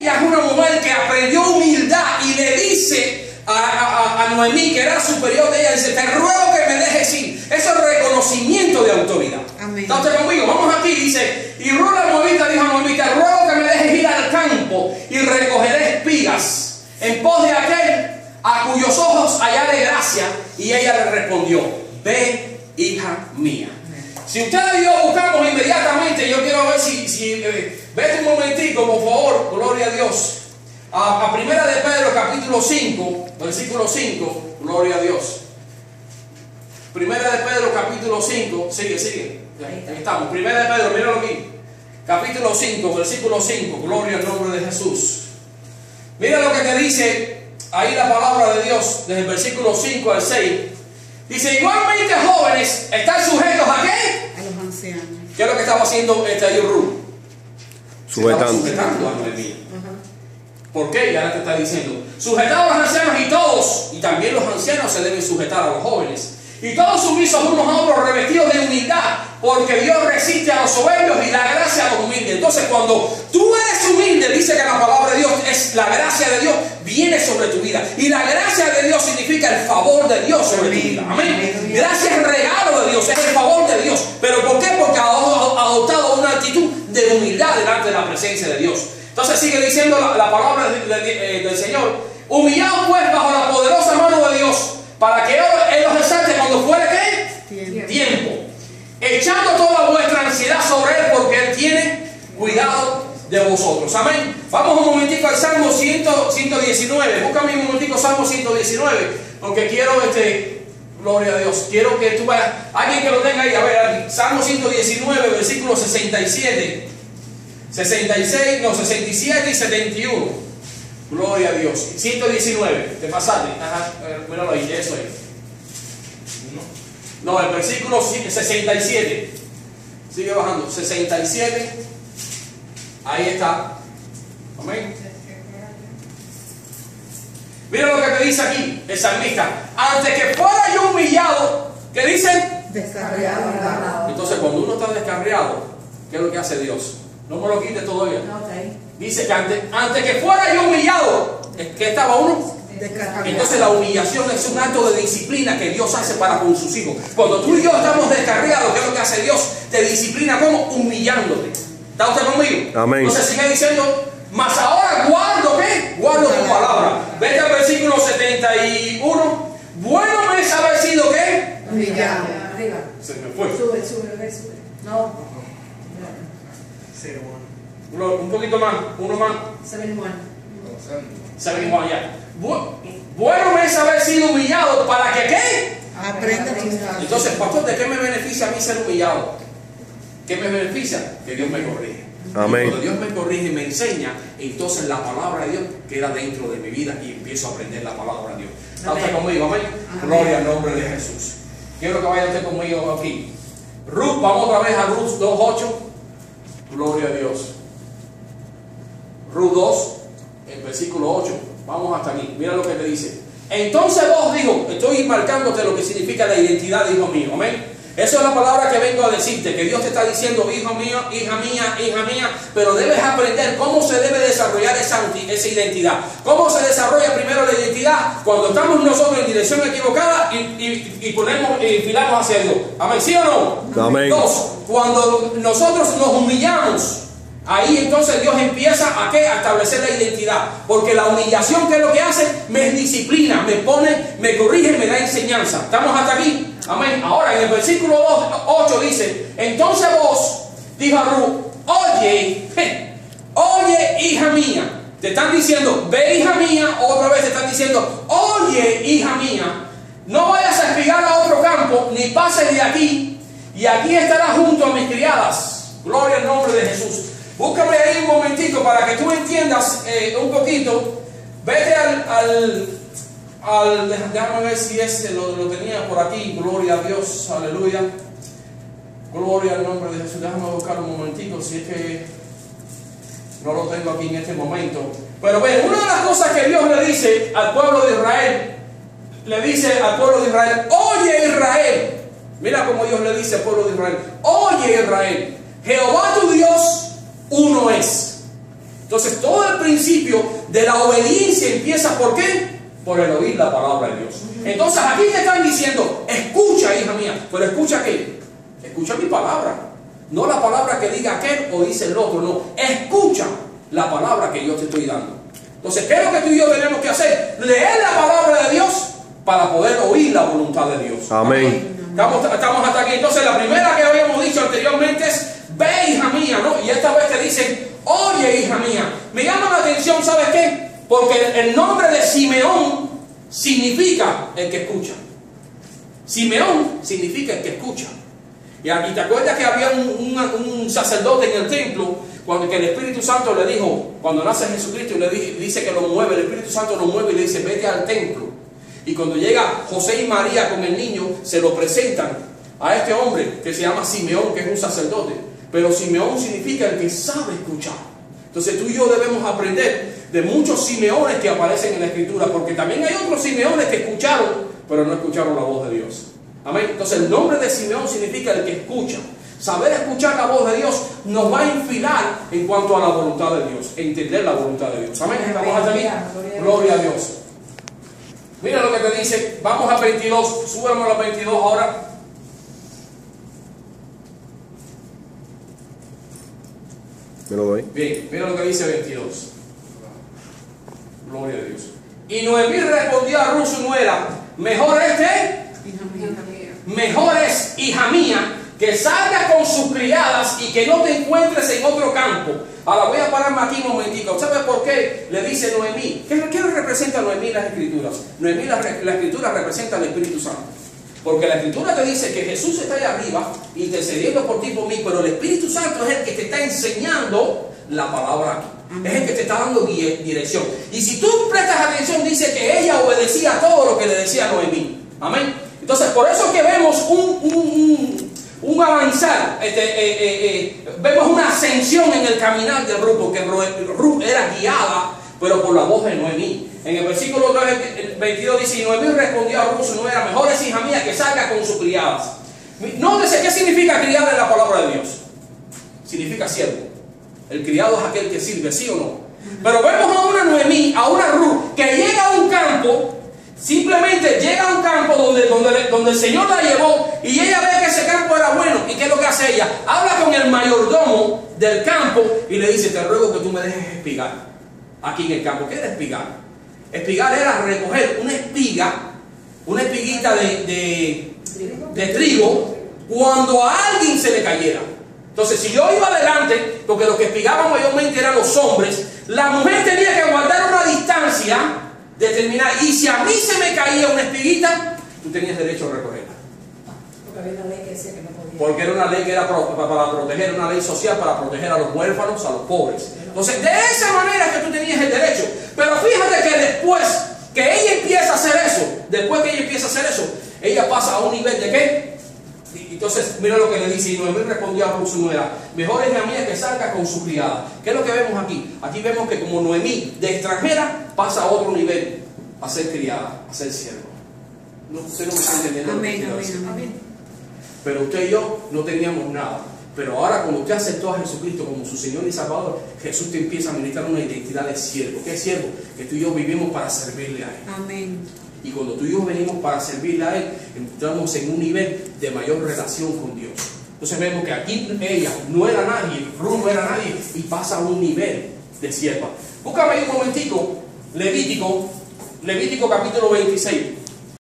ella es una mujer que aprendió humildad y le dice a Noemí, que era superior de ella, dice: te ruego que me dejes ir. Eso es reconocimiento de autoridad. Amén. Entonces conmigo, vamos aquí, dice: y Ruth la moabita dijo a Noemí: te ruego que me dejes ir al campo y recogeré espigas en pos de aquel a cuyos ojos hallaré gracia. Y ella le respondió: ve, hija mía. Si ustedes y yo buscamos inmediatamente, yo quiero ver si vete un momentico, por favor, gloria a Dios, a Primera de Pedro, capítulo 5, versículo 5, gloria a Dios. Primera de Pedro, capítulo 5, sigue, ahí estamos. Primera de Pedro, míralo aquí, capítulo 5, versículo 5, gloria al nombre de Jesús. Mira lo que te dice ahí la palabra de Dios, desde el versículo 5 al 6. Dice: igualmente, jóvenes, están sujetos ¿a qué? A los ancianos. ¿Qué es lo que estaba haciendo Ruth? Sujetando a Noemí. ¿Por qué? Ya te está diciendo: sujetados a los ancianos, y todos, y también los ancianos se deben sujetar a los jóvenes. Y todos sumisos unos a otros, revestidos de humildad, porque Dios resiste a los soberbios y da gracia a los humildes. Entonces, cuando tú eres humilde, dice que la palabra de Dios es la gracia de Dios, viene sobre tu vida. Y la gracia de Dios significa el favor de Dios sobre tu vida. Amén. Gracia es el regalo de Dios, es el favor de Dios. ¿Pero por qué? Porque ha adoptado una actitud de humildad delante de la presencia de Dios. Entonces sigue diciendo la palabra del Señor: humillaos pues bajo la poderosa mano de Dios, para que Él los exalte cuando fuere ¿qué? Tiempo. Echando toda vuestra ansiedad sobre Él, porque Él tiene cuidado de vosotros. Amén. Vamos un momentico al Salmo 119. Búscame un momentico Salmo 119, porque quiero gloria a Dios, quiero que tú vayas, alguien que lo tenga ahí, a ver, Salmo 119, versículos 67 y 71. Gloria a Dios. 119, te pasaste. Ajá, míralo ahí, eso es. No, el versículo 67. Sigue bajando. 67. Ahí está. Amén. Mira lo que te dice aquí el salmista: antes que fuera yo humillado, ¿qué dice? Descarriado. Entonces, cuando uno está descarriado, ¿qué es lo que hace Dios? No me lo quite todavía. Dice que antes que fuera yo humillado, ¿qué estaba uno? Entonces la humillación es un acto de disciplina que Dios hace para con sus hijos. Cuando tú y yo estamos descarriados, ¿qué es lo que hace Dios? Te disciplina, ¿cómo? Humillándote. ¿Está usted conmigo? Amén. Entonces sigue diciendo: mas ahora guardo ¿qué? Guardo tu palabra. Vete al versículo 71. Bueno me es haber sido ¿qué? Humillado. Arriba. Se me fue. Sube. No. 01. Un poquito más, uno más. 71. 71 ya. Bueno me es haber sido humillado para que ¿qué? Aprenda tus pasos. Entonces, pastor, ¿de qué me beneficia a mí ser humillado? ¿Qué me beneficia? Que Dios me corrige. Amén. Cuando Dios me corrige y me enseña, entonces la palabra de Dios queda dentro de mi vida y empiezo a aprender la palabra de Dios. ¿Está usted conmigo? Amén. Gloria al nombre de Jesús. Quiero que vaya usted conmigo aquí. Ruth, vamos otra vez a Ruth 2:8. Gloria a Dios. Ruth 2, el versículo 8. Vamos hasta aquí. Mira lo que te dice. Entonces vos, dijo, estoy marcándote lo que significa la identidad de hijo mío. Amén. Eso es la palabra que vengo a decirte, que Dios te está diciendo: hijo mío, hija mía, pero debes aprender cómo se debe desarrollar esa identidad. ¿Cómo se desarrolla primero la identidad? Cuando estamos nosotros en dirección equivocada y filamos hacia Dios. Amén, ¿sí o no? Amén. Dos, cuando nosotros nos humillamos, ahí entonces Dios empieza ¿a qué? A establecer la identidad. Porque la humillación, ¿qué es lo que hace? Me disciplina, me pone, me corrige, me da enseñanza. ¿Estamos hasta aquí? Amén. Ahora en el versículo 8 dice: entonces vos, dijo a Ruth, oye, hija mía. Te están diciendo: ve, hija mía. Otra vez te están diciendo: oye, hija mía, no vayas a espigar a otro campo, ni pases de aquí, y aquí estarás junto a mis criadas. Gloria al nombre de Jesús. Búscame ahí un momentito para que tú entiendas un poquito. Vete déjame ver si ese lo tenía por aquí. Gloria a Dios, aleluya. Gloria al nombre de Jesús. Déjame buscar un momentito si es que no lo tengo aquí en este momento. Pero ven, una de las cosas que Dios le dice al pueblo de Israel, oye Israel. Mira cómo Dios le dice al pueblo de Israel: oye Israel, Jehová tu Dios uno es. Entonces todo el principio de la obediencia empieza ¿por qué? Por el oír la palabra de Dios. Entonces aquí te están diciendo, escucha, hija mía, pero escucha ¿qué? Escucha mi palabra, no la palabra que diga aquel o dice el otro, no, escucha la palabra que yo te estoy dando. Entonces, ¿qué es lo que tú y yo tenemos que hacer? Leer la palabra de Dios para poder oír la voluntad de Dios. Amén. Estamos hasta aquí. Entonces la primera que habíamos dicho anteriormente es, ve, hija mía, ¿no? Y esta vez te dicen, oye, hija mía. Me llama la atención, ¿sabes qué? Porque el nombre de Simeón significa el que escucha. Simeón significa el que escucha. Y aquí te acuerdas que había un sacerdote en el templo, cuando que el Espíritu Santo le dijo, cuando nace Jesucristo, y le dice que lo mueve, el Espíritu Santo lo mueve y le dice, vete al templo. Y cuando llega José y María con el niño, se lo presentan a este hombre que se llama Simeón, que es un sacerdote. Pero Simeón significa el que sabe escuchar. Entonces tú y yo debemos aprender de muchos Simeones que aparecen en la Escritura, porque también hay otros Simeones que escucharon, pero no escucharon la voz de Dios. Amén. Entonces el nombre de Simeón significa el que escucha. Saber escuchar la voz de Dios nos va a infilar en cuanto a la voluntad de Dios, entender la voluntad de Dios. Amén. ¿Estamos hasta aquí? Gloria a Dios. Mira lo que te dice, vamos a 22, súbamos a 22 ahora. Me lo doy. Bien, mira lo que dice 22. Gloria a Dios. Y Noemí respondió a Ruth su nuera, mejor es hija mía, que salgas con sus criadas y que no te encuentres en otro campo. Ahora voy a pararme aquí un momentico. ¿Sabe por qué le dice Noemí? ¿Qué representa Noemí en las Escrituras? Noemí, la Escritura representa al Espíritu Santo. Porque la Escritura te dice que Jesús está ahí arriba intercediendo por ti, por mí, pero el Espíritu Santo es el que te está enseñando la palabra aquí. Es el que te está dando dirección. Y si tú prestas atención, dice que ella obedecía todo lo que le decía Noemí. Amén. Entonces, por eso es que vemos un avanzar, vemos una ascensión en el caminar de Ruth, porque Ruth era guiada, pero por la voz de Noemí. En el versículo 22 dice, y Noemí respondió a Ruth su nuera, mejor es, hija mía, que salga con sus criadas. Nótese qué significa criada en la palabra de Dios. Significa siervo. El criado es aquel que sirve, ¿sí o no? Pero vemos a una Noemí, a una Ruth, que llega a un campo. Simplemente llega a un campo donde el Señor la llevó y ella ve que ese campo era bueno. ¿Y qué es lo que hace ella? Habla con el mayordomo del campo y le dice, te ruego que tú me dejes espigar aquí en el campo. ¿Qué era espigar? Espigar era recoger una espiguita de trigo cuando a alguien se le cayera. Entonces, si yo iba adelante, porque los que espigaban mayormente eran los hombres, la mujer tenía que guardar una distancia determinar, y si a mí se me caía una espiguita, tú tenías derecho a recogerla. Porque había una ley que decía que no podía. Porque era una ley que era para proteger, una ley social para proteger a los huérfanos, a los pobres. Entonces, de esa manera que tú tenías el derecho. Pero fíjate que después que ella empieza a hacer eso, ella pasa a un nivel de ¿qué? Entonces, mira lo que le dice, y Noemí respondió a Ruth su nuera, mejor es la mía que salga con su criada. ¿Qué es lo que vemos aquí? Aquí vemos que como Noemí, de extranjera, pasa a otro nivel, a ser criada, a ser sierva. No, usted no me está entendiendo. Amén. Pero usted y yo no teníamos nada. Pero ahora, cuando usted aceptó a Jesucristo como su Señor y Salvador, Jesús te empieza a ministrar una identidad de siervo. ¿Qué es siervo? Que tú y yo vivimos para servirle a Él. Amén. Y cuando tú y yo venimos para servirle a Él, entramos en un nivel de mayor relación con Dios. Entonces vemos que aquí ella no era nadie, Ruth no era nadie, y pasa a un nivel de sierva. Búscame ahí un momentico, Levítico capítulo 26.